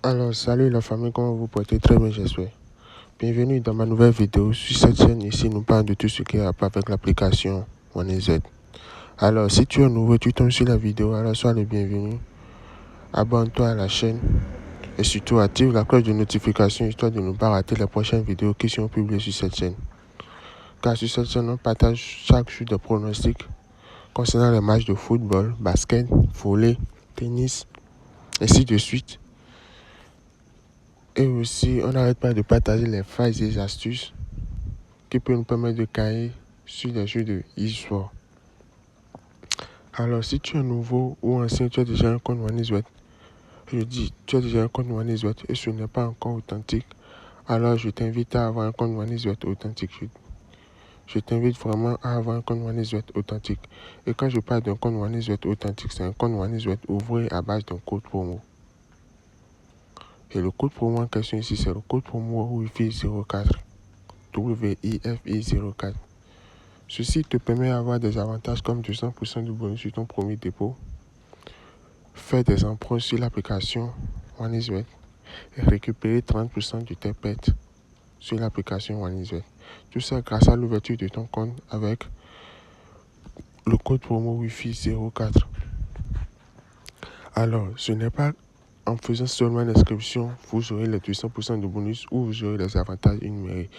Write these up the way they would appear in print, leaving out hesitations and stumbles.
Alors, salut la famille, comment vous portez? Très bien, j'espère. Bienvenue dans ma nouvelle vidéo. Sur cette chaîne, ici, nous parlons de tout ce qui est à part avec l'application OneZ. Alors, si tu es nouveau, tu tombes sur la vidéo, alors sois le bienvenu. Abonne-toi à la chaîne et surtout active la cloche de notification histoire de ne pas rater les prochaines vidéos qui seront publiées sur cette chaîne. Car sur cette chaîne, on partage chaque jour des pronostics concernant les matchs de football, basket, volley, tennis, ainsi de suite. Et aussi, on n'arrête pas de partager les failles et les astuces qui peuvent nous permettre de gagner sur les jeux de e-sport. Alors, si tu es nouveau ou ancien, tu as déjà un compte OneZWet. Je dis, tu as déjà un compte OneZWet et ce n'est pas encore authentique. Alors, je t'invite à avoir un compte OneZWet authentique. Je t'invite vraiment à avoir un compte OneZWet authentique. Et quand je parle d'un compte OneZWet authentique, c'est un compte OneZWet ouvert à base d'un code promo. Et le code promo en question ici, c'est le code promo WIFI04. WIFI04. Ceci te permet d'avoir des avantages comme 200% de bonus sur ton premier dépôt, faire des emprunts sur l'application OneZWet et récupérer 30% de tes pertes sur l'application OneZWet. Tout ça grâce à l'ouverture de ton compte avec le code promo Wi-Fi 04. Alors, ce n'est pas en faisant seulement l'inscription, vous aurez les 200% de bonus ou vous aurez les avantages énumérés.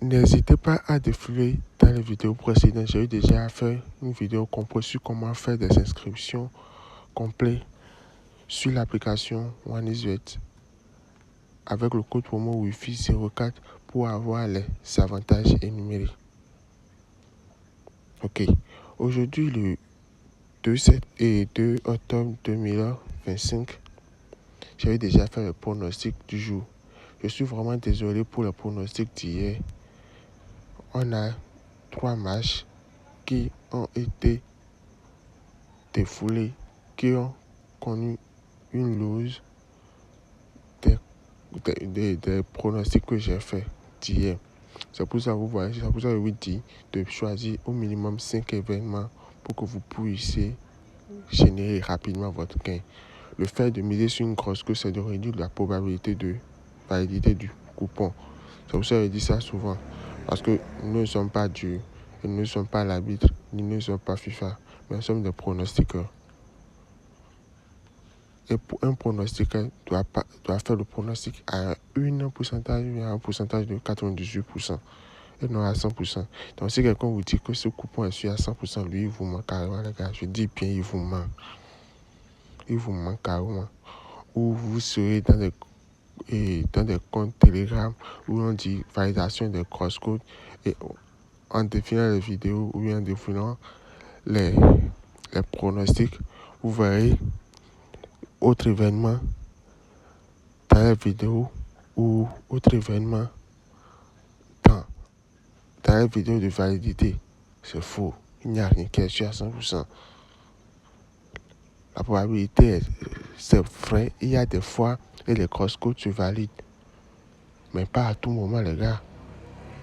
N'hésitez pas à défiler dans les vidéos précédentes. J'ai eu déjà fait une vidéo complète sur comment faire des inscriptions complètes sur l'application OneZWet avec le code promo Wi-Fi 04 pour avoir les avantages énumérés. Ok. Aujourd'hui, le 2 octobre 2025, j'avais déjà fait le pronostic du jour. Je suis vraiment désolé pour le pronostic d'hier. On a 3 matchs qui ont été défoulés, qui ont connu une loose des pronostics que j'ai fait d'hier. C'est pour ça que vous voyez, c'est pour ça que je vous dis de choisir au minimum 5 événements pour que vous puissiez générer rapidement votre gain. Le fait de miser sur une grosse course, c'est de réduire la probabilité de validité du coupon. C'est pour ça que je dis ça souvent. Parce que nous ne sommes pas Dieu, et nous ne sommes pas l'arbitre, ni nous ne sommes pas FIFA, mais nous sommes des pronostiqueurs. Et pour un pronostiqueur doit faire le pronostic à un pourcentage de 98% et non à 100%. Donc si quelqu'un vous dit que ce coupon est sûr à 100%, lui il vous ment carrément les gars. Je dis bien il vous ment. Il vous ment carrément. Ou vous serez dans des comptes Telegram où on dit validation des cross-codes et en défilant les vidéos ou en défilant les pronostics, vous verrez autre événement dans la vidéo ou autre événement dans la vidéo de validité. C'est faux. Il n'y a rien qui est sûr à 100%. La probabilité, c'est vrai. Il y a des fois et les cross-codes se valident. Mais pas à tout moment, les gars.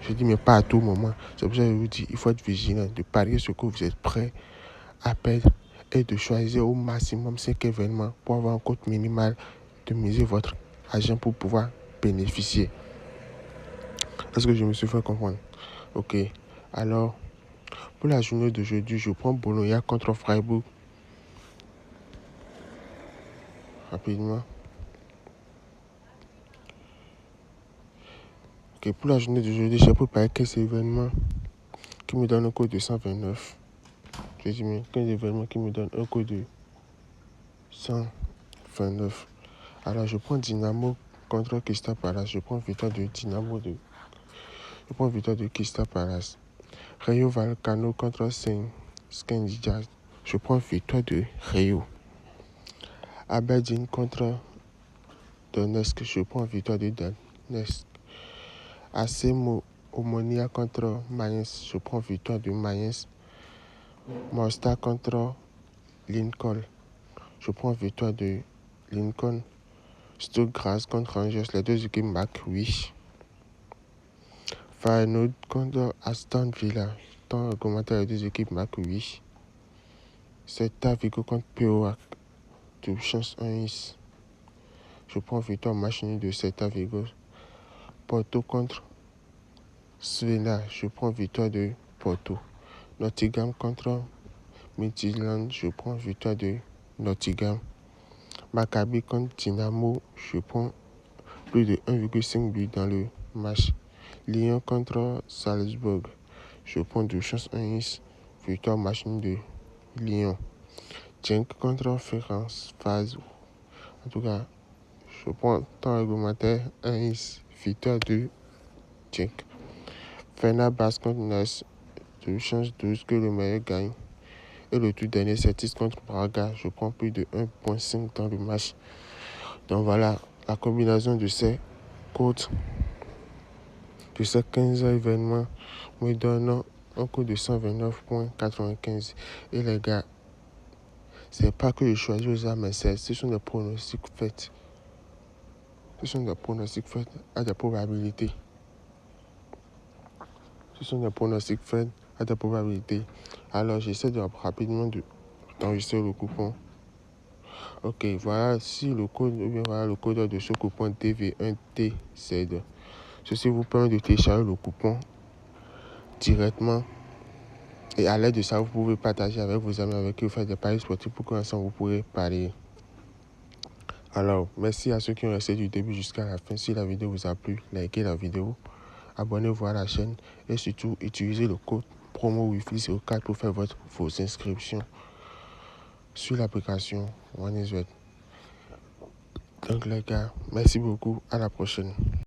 Je dis, mais pas à tout moment. C'est pour ça que je vous dis, il faut être vigilant, de parier ce que vous êtes prêt à perdre et de choisir au maximum 5 événements pour avoir un cote minimal, de miser votre argent pour pouvoir bénéficier. Est-ce que je me suis fait comprendre? Ok. Alors, pour la journée d'aujourd'hui, je prends Bologna contre Freiburg. Rapidement. Ok, pour la journée d'aujourd'hui, j'ai préparé 15 événements qui me donnent un code de 129. J'ai dit, mais 15 événements qui me donnent un code de 129. Alors, je prends Dynamo contre Crystal Palace. Je prends victoire de Dynamo Je prends victoire de Crystal Palace. Rayo Vallecano contre Scandia. Je prends victoire de Rayo. Aberdeen contre Donetsk. Je prends victoire de Donetsk. AC Omonia contre Mayence. Je prends victoire de Mayence. Mostar contre Lincoln. Je prends victoire de Lincoln. Stuttgart contre Rangers. Les deux équipes marquent 8. Feyenoord contre Aston Villa. Dans le commentaire, les deux équipes marquent 8. Celta Vigo contre POAC. De chance 1-10. je prends victoire Machini de Celta Vigo. Porto contre Svena, je prends victoire de Porto. Nottingham contre Midtjylland, je prends victoire de Nottingham. Maccabi contre Dynamo, je prends plus de 1,5 but dans le match. Lyon contre Salzbourg, je prends de chance 1-10, victoire Machine de Lyon. Genk contre Ferencváros, en tout cas, je prends temps réglementaire 1-10, victoire de Genk. Fenerbahçe contre Nice, je change 12 que le meilleur gagne. Et le tout dernier, Celtic contre Braga, je prends plus de 1,5 dans le match. Donc voilà, la combinaison de ces codes, de ces 15 événements, me donne un coût de 129,95. Et les gars, c'est pas que je choisis au hasard, mais ce sont des pronostics faits. Ce sont des pronostics faits à des probabilités. Ce sont des pronostics faits à des probabilités. Alors, j'essaie de rapidement d'enregistrer le coupon. Ok, voilà, si le code, ou bien voilà le code de ce coupon TV1TZ. Ceci vous permet de télécharger le coupon directement. Et à l'aide de ça, vous pouvez partager avec vos amis avec qui vous faites des paris sportifs pour qu'ensemble vous pourrez parier. Alors, merci à ceux qui ont resté du début jusqu'à la fin. Si la vidéo vous a plu, likez la vidéo, abonnez-vous à la chaîne et surtout utilisez le code promo Wi-Fi 04 pour faire vos inscriptions sur l'application OneIsWeb. Donc les gars, merci beaucoup, à la prochaine.